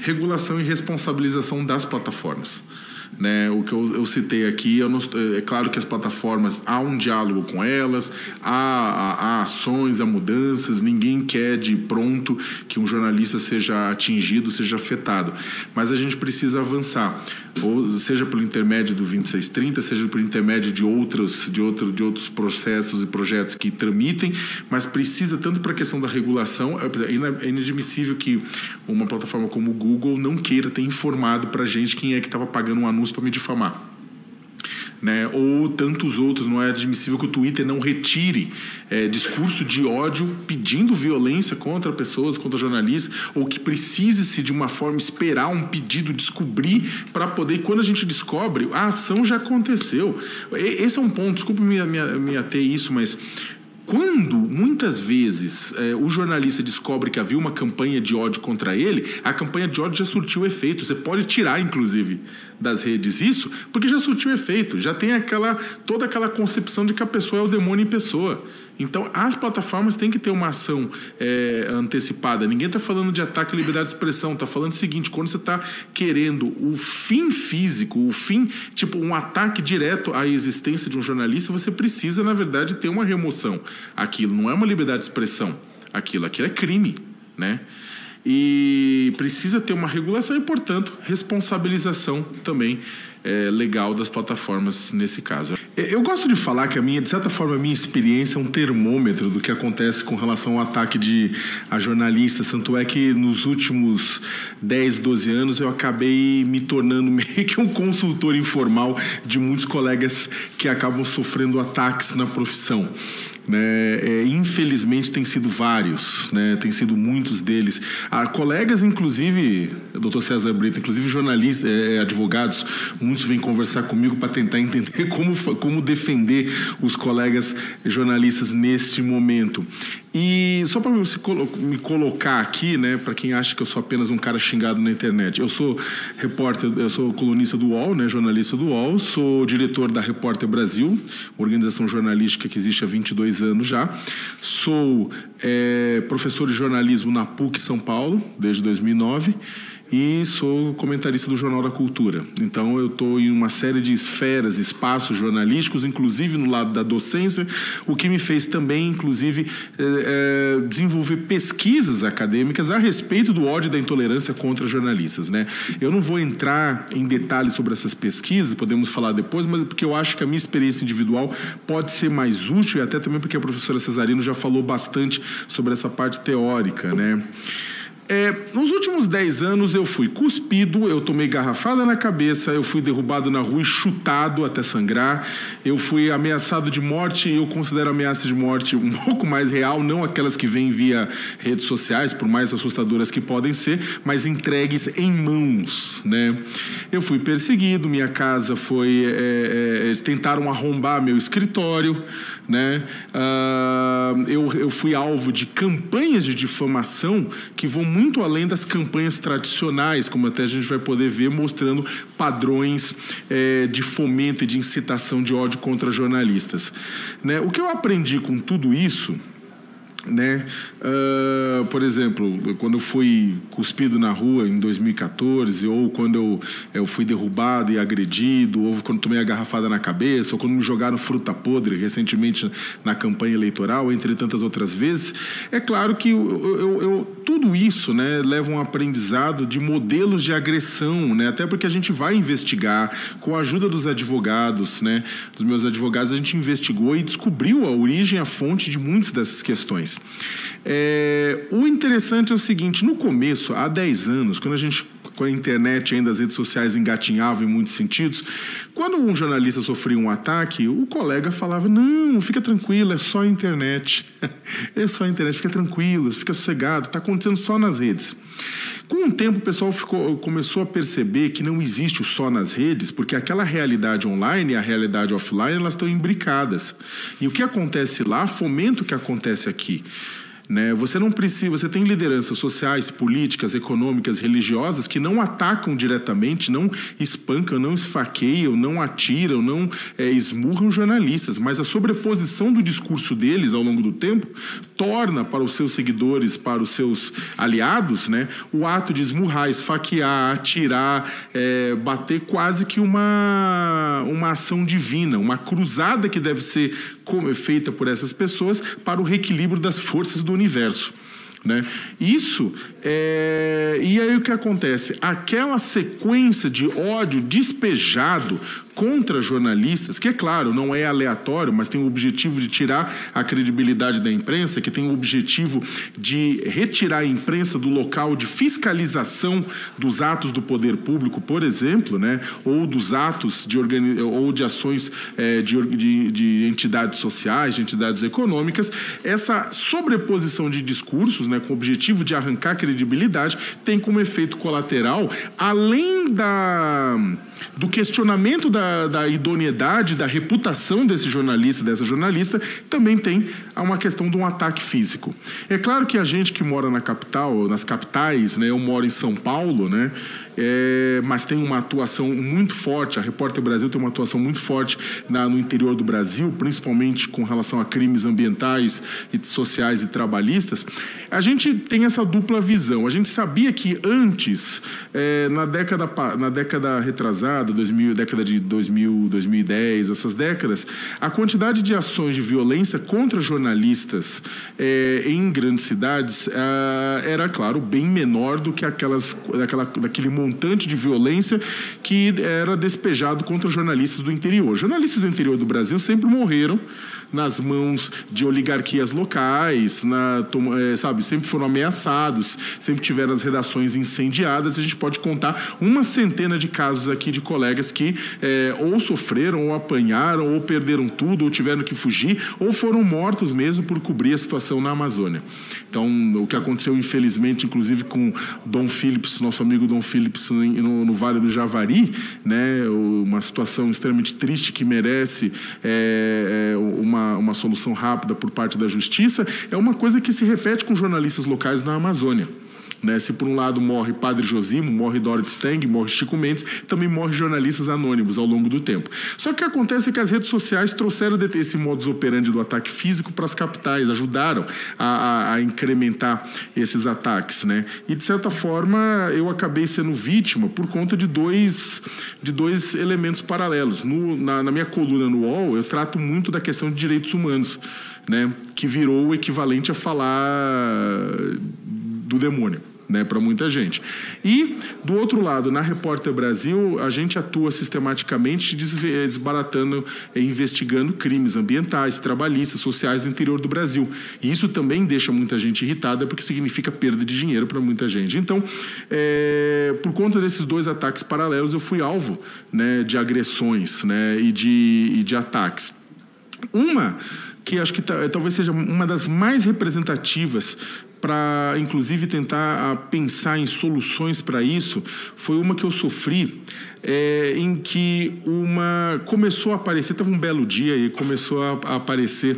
regulação e responsabilização das plataformas. Né, o que eu citei aqui, é claro que as plataformas, há um diálogo com elas, há ações, há mudanças, ninguém quer de pronto que um jornalista seja atingido, seja afetado, mas a gente precisa avançar, ou seja pelo intermédio do 2630, seja pelo intermédio de outros processos e projetos que tramitem, mas precisa tanto para a questão da regulação. É inadmissível que uma plataforma como o Google não queira ter informado para a gente quem é que estava pagando um anúncio para me difamar, né? Ou tantos outros. Não é admissível que o Twitter não retire discurso de ódio pedindo violência contra pessoas, contra jornalistas, ou que precise-se de uma forma esperar um pedido, descobrir para poder, quando a gente descobre, a ação já aconteceu. Esse é um ponto, desculpa me ater isso, mas quando, muitas vezes, o jornalista descobre que havia uma campanha de ódio contra ele, a campanha de ódio já surtiu efeito. Você pode tirar, inclusive, das redes isso, porque já surtiu efeito. Já tem toda aquela concepção de que a pessoa é o demônio em pessoa. Então, as plataformas têm que ter uma ação antecipada. Ninguém está falando de ataque à liberdade de expressão. Está falando o seguinte: quando você está querendo o fim físico, o fim, tipo um ataque direto à existência de um jornalista, você precisa, na verdade, ter uma remoção. Aquilo não é uma liberdade de expressão. Aquilo é crime, né? E precisa ter uma regulação e, portanto, responsabilização também legal das plataformas nesse caso. Eu gosto de falar que de certa forma, a minha experiência é um termômetro do que acontece com relação ao ataque a jornalistas. Tanto é que nos últimos 10, 12 anos eu acabei me tornando meio que um consultor informal de muitos colegas que acabam sofrendo ataques na profissão. Né? Infelizmente tem sido vários, né? Tem sido muitos deles. Colegas, inclusive, Dr. César Brito, inclusive jornalistas, advogados, muitos vêm conversar comigo para tentar entender como defender os colegas jornalistas neste momento. E só para me colocar aqui, né, para quem acha que eu sou apenas um cara xingado na internet, eu sou repórter, eu sou colunista do UOL, né, jornalista do UOL, sou diretor da Repórter Brasil, organização jornalística que existe há 22 anos já, sou professor de jornalismo na PUC São Paulo, desde 2009, e sou comentarista do Jornal da Cultura. Então eu estou em uma série de esferas, espaços jornalísticos, inclusive no lado da docência, o que me fez também, inclusive, desenvolver pesquisas acadêmicas a respeito do ódio e da intolerância contra jornalistas, né? Eu não vou entrar em detalhes sobre essas pesquisas, podemos falar depois, mas porque eu acho que a minha experiência individual pode ser mais útil, e até também porque a professora Cesarino já falou bastante sobre essa parte teórica, né? Nos últimos 10 anos eu fui cuspido, eu tomei garrafada na cabeça, eu fui derrubado na rua e chutado até sangrar, eu fui ameaçado de morte, e eu considero ameaça de morte um pouco mais real, não aquelas que vêm via redes sociais, por mais assustadoras que podem ser, mas entregues em mãos, né? Eu fui perseguido, minha casa foi... tentaram arrombar meu escritório, né? Eu fui alvo de campanhas de difamação que vão muito além das campanhas tradicionais, como até a gente vai poder ver, mostrando padrões de fomento e de incitação de ódio contra jornalistas, né? O que eu aprendi com tudo isso, né? Por exemplo, quando eu fui cuspido na rua em 2014, ou quando eu fui derrubado e agredido, ou quando tomei a garrafada na cabeça, ou quando me jogaram fruta podre recentemente na campanha eleitoral, entre tantas outras vezes, é claro que tudo isso, né, leva um aprendizado de modelos de agressão, né? Até porque a gente vai investigar com a ajuda dos advogados, né? Dos meus advogados, a gente investigou e descobriu a origem, a fonte de muitas dessas questões. O interessante é o seguinte: no começo, há 10 anos, quando com a internet ainda, as redes sociais engatinhavam em muitos sentidos, quando um jornalista sofria um ataque, o colega falava: não, fica tranquilo, é só a internet. É só a internet, fica tranquilo, fica sossegado, está acontecendo só nas redes. Com o tempo, o pessoal começou a perceber que não existe o só nas redes, porque aquela realidade online e a realidade offline, elas estão imbricadas. E o que acontece lá fomenta o que acontece aqui. né? Você não precisa, você tem lideranças sociais, políticas, econômicas, religiosas que não atacam diretamente, não espancam, não esfaqueiam, não atiram, não esmurram jornalistas, mas a sobreposição do discurso deles ao longo do tempo torna para os seus seguidores, para os seus aliados, né, o ato de esmurrar, esfaquear, atirar, bater quase que uma ação divina, uma cruzada que deve ser feita por essas pessoas para o reequilíbrio das forças do universo, né? Isso e aí o que acontece? Aquela sequência de ódio despejado contra jornalistas, que é claro, não é aleatório, mas tem o objetivo de tirar a credibilidade da imprensa, que tem o objetivo de retirar a imprensa do local de fiscalização dos atos do poder público, por exemplo, né? Ou dos atos ou de ações de entidades sociais, de entidades econômicas. Essa sobreposição de discursos, né, com o objetivo de arrancar credibilidade, tem como efeito colateral, além do questionamento da idoneidade, da reputação desse jornalista, dessa jornalista, também tem uma questão de um ataque físico. É claro que a gente que mora na capital, nas capitais, né, eu moro em São Paulo, né, mas tem uma atuação muito forte, a Repórter Brasil tem uma atuação muito forte no interior do Brasil, principalmente com relação a crimes ambientais, sociais e trabalhistas. A gente tem essa dupla visão. A gente sabia que antes, na década retrasada, década de 2000, 2010, essas décadas, a quantidade de ações de violência contra jornalistas em grandes cidades era, claro, bem menor do que daquele montante de violência que era despejado contra jornalistas do interior. Jornalistas do interior do Brasil sempre morreram nas mãos de oligarquias locais, sempre foram ameaçados, sempre tiveram as redações incendiadas. A gente pode contar uma centena de casos aqui de colegas que ou sofreram, ou apanharam, ou perderam tudo, ou tiveram que fugir, ou foram mortos mesmo por cobrir a situação na Amazônia. Então, o que aconteceu, infelizmente, inclusive com Dom Phillips, nosso amigo Dom Phillips, no Vale do Javari, né, uma situação extremamente triste que merece uma solução rápida por parte da Justiça, é uma coisa que se repete com jornalistas locais na Amazônia. Né? Se por um lado morre Padre Josimo, morre Dorothy Stang, morre Chico Mendes, também morre jornalistas anônimos ao longo do tempo. Só que o que acontece é que as redes sociais trouxeram esse modus operandi do ataque físico para as capitais, ajudaram a incrementar esses ataques, né? E de certa forma eu acabei sendo vítima por conta de dois elementos paralelos. Na minha coluna no UOL eu trato muito da questão de direitos humanos, né? Que virou o equivalente a falar do demônio, né, para muita gente. E, do outro lado, na Repórter Brasil, a gente atua sistematicamente desbaratando e investigando crimes ambientais, trabalhistas, sociais do interior do Brasil. E isso também deixa muita gente irritada, porque significa perda de dinheiro para muita gente. Então, por conta desses dois ataques paralelos, eu fui alvo, né, de agressões, né, e de ataques. Uma que acho que talvez seja uma das mais representativas para, inclusive, tentar pensar em soluções para isso, foi uma que eu sofri, em que começou a aparecer, teve um belo dia e começou a aparecer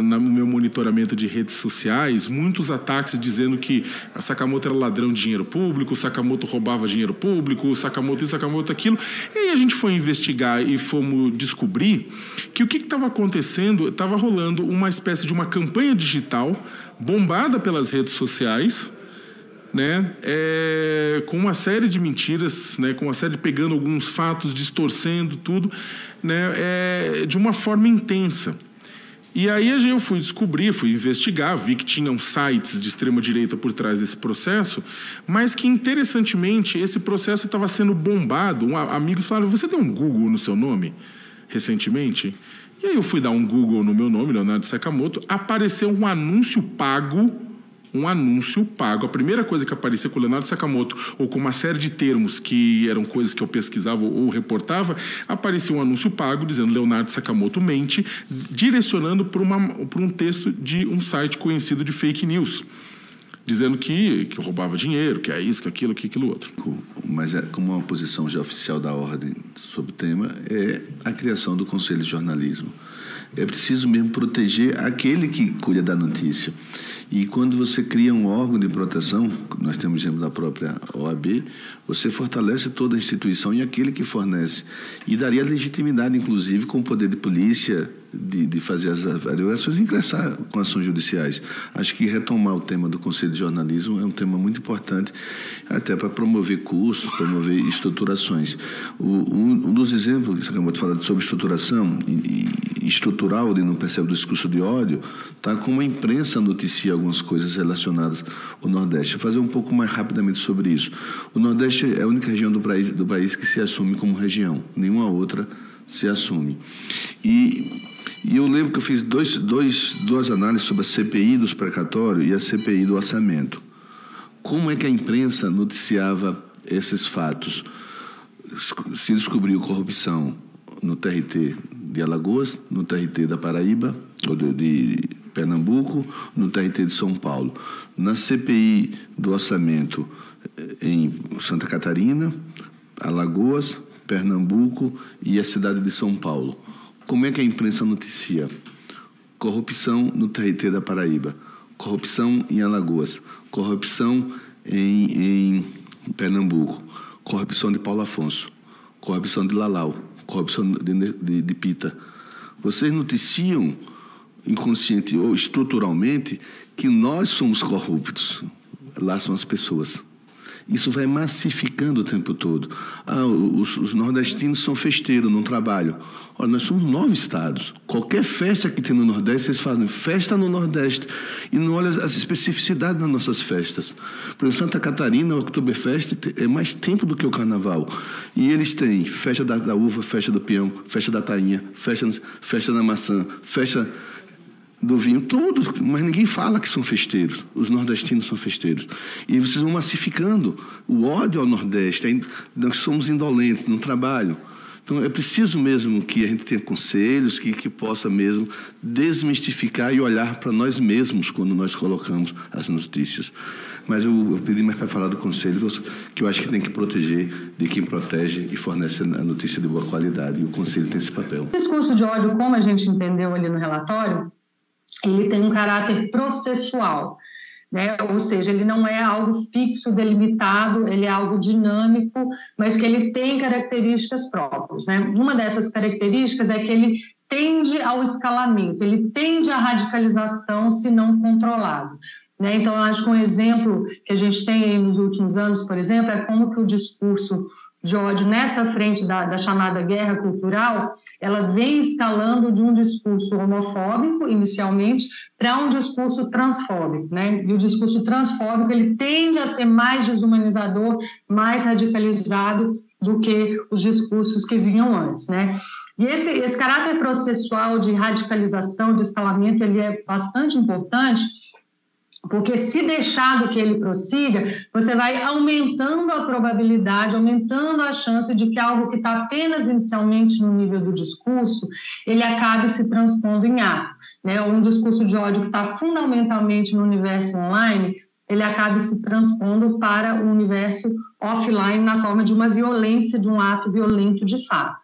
no meu monitoramento de redes sociais, muitos ataques dizendo que a Sakamoto era ladrão de dinheiro público, o Sakamoto roubava dinheiro público, o Sakamoto isso, Sakamoto aquilo. E aí a gente foi investigar e fomos descobrir que o que estava acontecendo, estava rolando uma espécie de uma campanha digital bombada pelas redes sociais, né, com uma série de mentiras, né, com uma série pegando alguns fatos, distorcendo tudo, né, de uma forma intensa. E aí eu fui investigar, vi que tinham sites de extrema-direita por trás desse processo, mas que, interessantemente, esse processo estava sendo bombado. Amigos falaram, você deu um Google no seu nome recentemente? E aí eu fui dar um Google no meu nome, Leonardo Sakamoto, apareceu um anúncio pago. A primeira coisa que aparecia com o Leonardo Sakamoto, ou com uma série de termos que eram coisas que eu pesquisava ou reportava, aparecia um anúncio pago dizendo Leonardo Sakamoto mente, direcionando para um texto de um site conhecido de fake news, dizendo que roubava dinheiro, que é isso, que aquilo, que aquilo outro. Mas como uma posição já oficial da ordem sobre o tema, é a criação do Conselho de Jornalismo. é preciso mesmo proteger aquele que cuida da notícia. E quando você cria um órgão de proteção, nós temos exemplo da própria OAB, você fortalece toda a instituição e aquele que fornece. E daria legitimidade, inclusive, com o poder de polícia, de fazer as averiguações e ingressar com ações judiciais. Acho que retomar o tema do Conselho de Jornalismo é um tema muito importante, até para promover cursos, promover estruturações. Um dos exemplos que você acabou de falar sobre estruturação estrutural, ele não percebe do discurso de ódio, tá? Como a imprensa noticia algumas coisas relacionadas ao Nordeste. Vou fazer um pouco mais rapidamente sobre isso. O Nordeste é a única região do país que se assume como região, nenhuma outra se assume. E eu lembro que eu fiz duas análises sobre a CPI dos precatórios e a CPI do orçamento. Como é que a imprensa noticiava esses fatos? Se descobriu corrupção no TRT de Alagoas, no TRT da Paraíba, ou de Pernambuco, no TRT de São Paulo. Na CPI do orçamento em Santa Catarina, Alagoas, Pernambuco e a cidade de São Paulo. Como é que a imprensa noticia? Corrupção no TRT da Paraíba, corrupção em Alagoas, corrupção em Pernambuco, corrupção de Paulo Afonso, corrupção de Lalau, corrupção de Pita. Vocês noticiam inconsciente ou estruturalmente que nós somos corruptos. Lá são as pessoas. Isso vai massificando o tempo todo. Os nordestinos são festeiros, não trabalham. Olha, nós somos 9 estados. Qualquer festa que tem no Nordeste, vocês fazem festa no Nordeste. E não olham as especificidades das nossas festas. Por exemplo, Santa Catarina, o Oktoberfest é mais tempo do que o Carnaval. E eles têm festa da uva, festa do peão, festa da tainha, festa da maçã, festa do vinho, tudo, mas ninguém fala que são festeiros. Os nordestinos são festeiros. E vocês vão massificando o ódio ao Nordeste. Nós somos indolentes, não trabalham. Então, é preciso mesmo que a gente tenha conselhos, que possa mesmo desmistificar e olhar para nós mesmos quando nós colocamos as notícias. Mas eu pedi mais para falar do conselho, que eu acho que tem que proteger de quem protege e fornece a notícia de boa qualidade. E o conselho tem esse papel. O discurso de ódio, como a gente entendeu ali no relatório, ele tem um caráter processual, né? Ou seja, ele não é algo fixo, delimitado, ele é algo dinâmico, mas que ele tem características próprias, né? Uma dessas características é que ele tende ao escalamento, ele tende à radicalização se não controlado, né? Então, eu acho que um exemplo que a gente tem aí nos últimos anos, por exemplo, é como que o discurso de ódio nessa frente da chamada guerra cultural, ela vem escalando de um discurso homofóbico, inicialmente, para um discurso transfóbico, né? E o discurso transfóbico, ele tende a ser mais desumanizador, mais radicalizado do que os discursos que vinham antes, né? E esse caráter processual de radicalização, de escalamento, ele é bastante importante, porque se deixado que ele prossiga, você vai aumentando a probabilidade, aumentando a chance de que algo que está apenas inicialmente no nível do discurso, ele acabe se transpondo em ato, né? Um discurso de ódio que está fundamentalmente no universo online, ele acabe se transpondo para o universo offline na forma de uma violência, de um ato violento de fato.